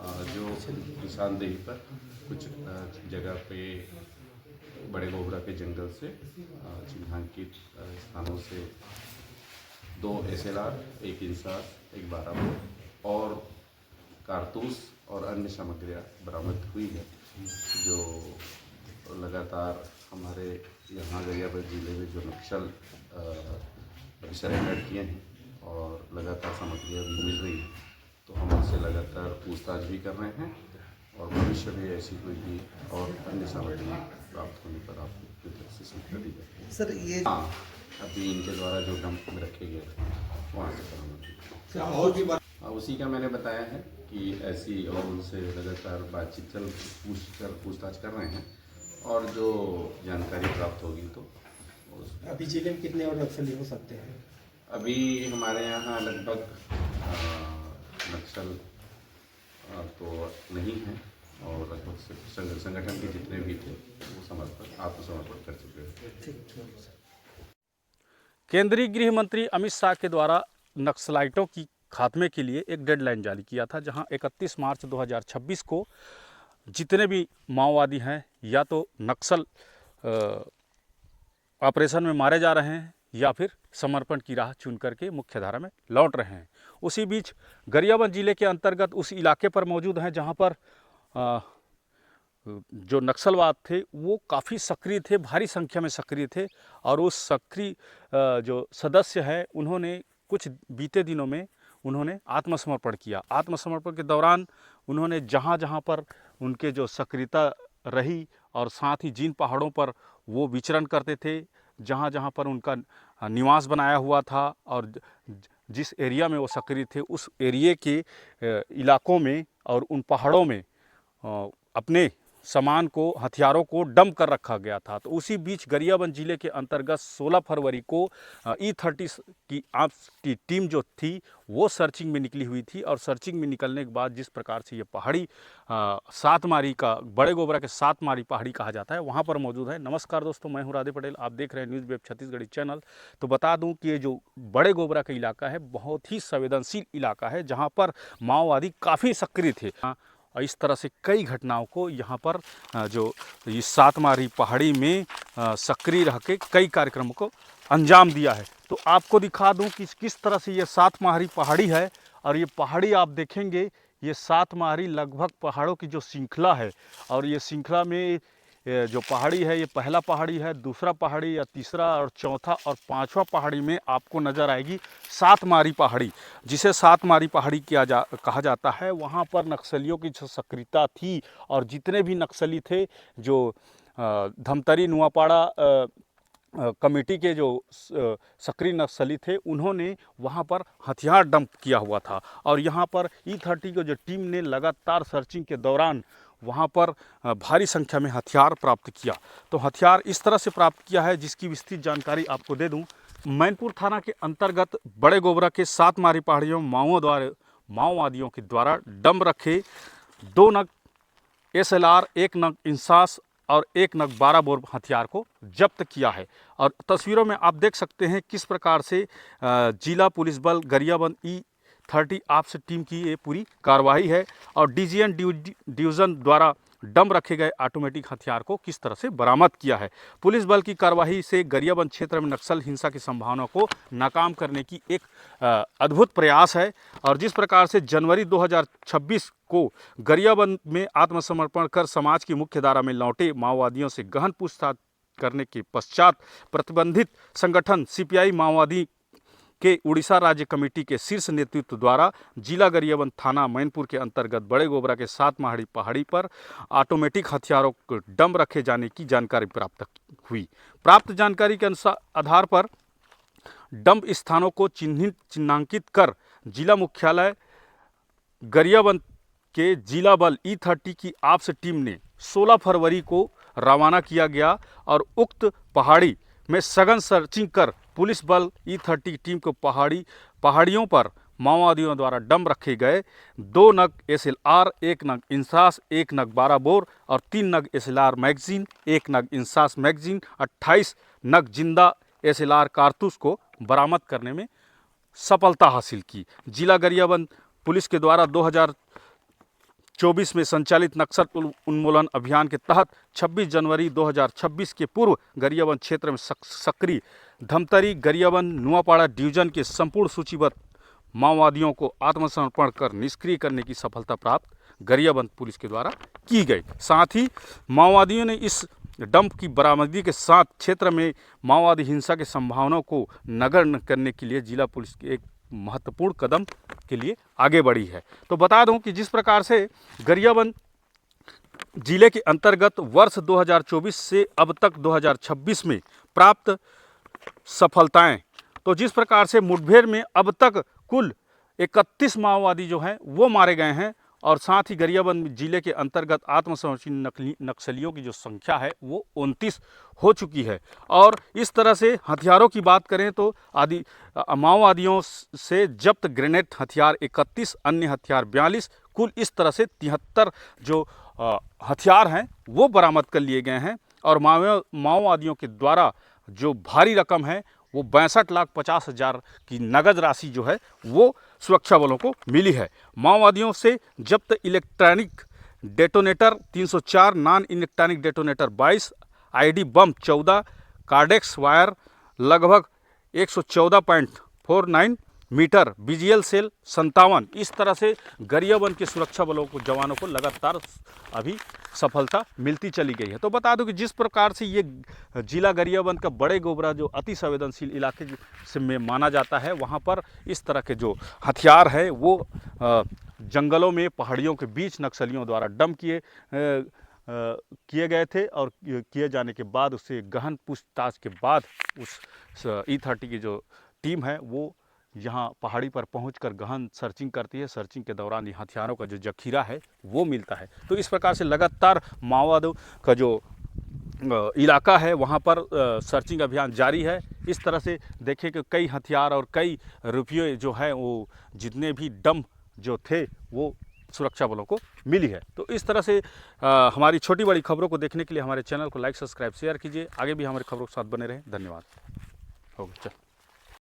जो निशानदेही पर कुछ जगह पे बड़े गोबरा के जंगल से चिन्हांकित स्थानों से 2 SLR, 1 इंसास, 1 12 बोर और कारतूस और अन्य सामग्रियाँ बरामद हुई है, जो लगातार हमारे यहाँ गरियाबंद जिले में जो नक्सल अभी सरेंडर किए हैं और लगातार सामग्रियाँ भी मिल रही हैं, तो हम उनसे लगातार पूछताछ भी कर रहे हैं और भविष्य में ऐसी कोई भी और अन्य सामग्री प्राप्त होने पर आपको से सूचना दी जाएगी। सर ये हाँ, अभी इनके द्वारा जो डंप में रखे गए थे वहाँ से बरामद हुई। और भी उसी का मैंने बताया है कि ऐसी और उनसे लगातार बातचीत पूछताछ कर रहे हैं और जो जानकारी प्राप्त होगी तो अभी जिले में कितने और नक्सली हो सकते हैं? अभी हमारे यहाँ लगभग नक्सल तो नहीं है और लगभग संगठन के जितने भी थे वो आत्मसमर्पण कर चुके हैं। केंद्रीय गृह मंत्री अमित शाह के द्वारा नक्सलाइटों की खात्मे के लिए एक डेडलाइन जारी किया था, जहां 31 मार्च 2026 को जितने भी माओवादी हैं या तो नक्सल ऑपरेशन में मारे जा रहे हैं या फिर समर्पण की राह चुन करके मुख्य धारा में लौट रहे हैं। उसी बीच गरियाबंद जिले के अंतर्गत उस इलाके पर मौजूद हैं जहां पर जो नक्सलवाद थे वो काफ़ी सक्रिय थे, भारी संख्या में सक्रिय थे और उस सक्रिय जो सदस्य हैं उन्होंने कुछ बीते दिनों में उन्होंने आत्मसमर्पण किया। आत्मसमर्पण के दौरान उन्होंने जहाँ जहाँ पर उनके जो सक्रियता रही और साथ ही जिन पहाड़ों पर वो विचरण करते थे, जहाँ जहाँ पर उनका निवास बनाया हुआ था और जिस एरिया में वो सक्रिय थे उस एरिए के इलाकों में और उन पहाड़ों में अपने सामान को, हथियारों को डंप कर रखा गया था। तो उसी बीच गरियाबंद जिले के अंतर्गत 16 फरवरी को E30 की टीम जो थी वो सर्चिंग में निकली हुई थी और सर्चिंग में निकलने के बाद जिस प्रकार से ये पहाड़ी सातमारी का, बड़े गोबरा के सातमारी पहाड़ी कहा जाता है, वहाँ पर मौजूद है। नमस्कार दोस्तों, मैं हूँ राधे पटेल, आप देख रहे हैं न्यूज़ वेब छत्तीसगढ़ी चैनल। तो बता दूं कि ये जो बड़े गोबरा का इलाका है बहुत ही संवेदनशील इलाका है, जहाँ पर माओवादी काफ़ी सक्रिय थे और इस तरह से कई घटनाओं को यहाँ पर जो इस सातमारी पहाड़ी में सक्रिय रह के कई कार्यक्रमों को अंजाम दिया है। तो आपको दिखा दूं कि किस तरह से ये सातमारी पहाड़ी है और ये पहाड़ी आप देखेंगे, ये सातमारी लगभग पहाड़ों की जो श्रृंखला है और ये श्रृंखला में जो पहाड़ी है ये पहला पहाड़ी है, दूसरा पहाड़ी या तीसरा और चौथा और पांचवा पहाड़ी में आपको नज़र आएगी सातमारी पहाड़ी, जिसे सातमारी पहाड़ी कहा जाता है। वहाँ पर नक्सलियों की जो सक्रियता थी और जितने भी नक्सली थे जो धमतरी नुआपाड़ा कमेटी के जो सक्रिय नक्सली थे उन्होंने वहाँ पर हथियार डंप किया हुआ था और यहाँ पर E30 की जो टीम ने लगातार सर्चिंग के दौरान वहाँ पर भारी संख्या में हथियार प्राप्त किया। तो हथियार इस तरह से प्राप्त किया है जिसकी विस्तृत जानकारी आपको दे दूं। मैनपुर थाना के अंतर्गत बड़े गोबरा के सातमारी पहाड़ियों माओवादियों के द्वारा डंप रखे 2 नग SLR, 1 नग इंसास और 1 नग 12 बोर हथियार को जब्त किया है। और तस्वीरों में आप देख सकते हैं किस प्रकार से जिला पुलिस बल गरियाबंद E30 आपसे टीम की ये पूरी कार्रवाई है और DGN डिवीज़न द्वारा डंप रखे गए ऑटोमेटिक हथियार को किस तरह से बरामद किया है। पुलिस बल की कार्रवाई से गरियाबंद क्षेत्र में नक्सल हिंसा की संभावना को नाकाम करने की एक अद्भुत प्रयास है। और जिस प्रकार से जनवरी 2026 को गरियाबंद में आत्मसमर्पण कर समाज की मुख्य धारा में लौटे माओवादियों से गहन पूछताछ करने के पश्चात प्रतिबंधित संगठन CPI माओवादी के उड़ीसा राज्य कमेटी के शीर्ष नेतृत्व द्वारा जिला गरियाबंद थाना मैनपुर के अंतर्गत बड़े गोबरा के सातमारी पहाड़ी पर ऑटोमेटिक हथियारों को डंप रखे जाने की जानकारी प्राप्त हुई। प्राप्त जानकारी के आधार पर डंप स्थानों को चिन्हांकित कर जिला मुख्यालय गरियाबंद के जिला बल E30 की आपसे टीम ने 16 फरवरी को रवाना किया गया और उक्त पहाड़ी में सघन सर्चिंग कर पुलिस बल E30 टीम को पहाड़ियों पर माओवादियों द्वारा डंप रखे गए 2 नग SLR, 1 नग इंसास, 1 नग 12 बोर और 3 नग SLR मैगजीन, 1 नग इंसास मैगजीन, 28 नग जिंदा SLR कारतूस को बरामद करने में सफलता हासिल की। जिला गरियाबंद पुलिस के द्वारा 2024 में संचालित नक्सल उन्मूलन अभियान के तहत 26 जनवरी 2026 के पूर्व गरियाबंद क्षेत्र में सक्रिय धमतरी गरियाबंद नुआपाड़ा डिवीजन के संपूर्ण सूचीबद्ध माओवादियों को आत्मसमर्पण कर निष्क्रिय करने की सफलता प्राप्त गरियाबंद पुलिस के द्वारा की गई। साथ ही माओवादियों ने इस डंप की बरामदगी के साथ क्षेत्र में माओवादी हिंसा की संभावनाओं को नगण्य करने के लिए जिला पुलिस के एक महत्वपूर्ण कदम के लिए आगे बढ़ी है। तो बता दूं कि जिस प्रकार से गरियाबंद जिले के अंतर्गत वर्ष 2024 से अब तक 2026 में प्राप्त सफलताएं, तो जिस प्रकार से मुठभेड़ में अब तक कुल 31 माओवादी जो हैं वो मारे गए हैं और साथ ही गरियाबंद जिले के अंतर्गत आत्मसमर्पित नक्सलियों की जो संख्या है वो 29 हो चुकी है। और इस तरह से हथियारों की बात करें तो माओवादियों से जब्त ग्रेनेड हथियार 31, अन्य हथियार 42, कुल इस तरह से 73 जो हथियार हैं वो बरामद कर लिए गए हैं। और माओवादियों के द्वारा जो भारी रकम है वो 62,50,000 की नगद राशि जो है वो सुरक्षा बलों को मिली है। माओवादियों से जब्त electronic detonator 304, non electronic detonator 22, IED bomb 14, cordex wire लगभग 114.49 मीटर, बीजीएल सेल 57। इस तरह से गरियाबंद के सुरक्षा बलों को जवानों को लगातार अभी सफलता मिलती चली गई है। तो बता दूं कि जिस प्रकार से ये जिला गरियाबंद का बड़े गोबरा जो अति संवेदनशील इलाके से में माना जाता है, वहाँ पर इस तरह के जो हथियार है वो जंगलों में पहाड़ियों के बीच नक्सलियों द्वारा डंप किए गए थे और किए जाने के बाद उससे गहन पूछताछ के बाद उस E30 की जो टीम है वो यहाँ पहाड़ी पर पहुंचकर गहन सर्चिंग करती है। सर्चिंग के दौरान ये हथियारों का जो जखीरा है वो मिलता है। तो इस प्रकार से लगातार माओवादियों का जो इलाका है वहाँ पर सर्चिंग अभियान जारी है। इस तरह से देखें कि कई हथियार और कई रुपये जो है वो जितने भी डंप जो थे वो सुरक्षा बलों को मिली है। तो इस तरह से हमारी छोटी बड़ी खबरों को देखने के लिए हमारे चैनल को लाइक, सब्सक्राइब, शेयर कीजिए। आगे भी हमारे खबरों के साथ बने रहें। धन्यवाद। हो गया, चल।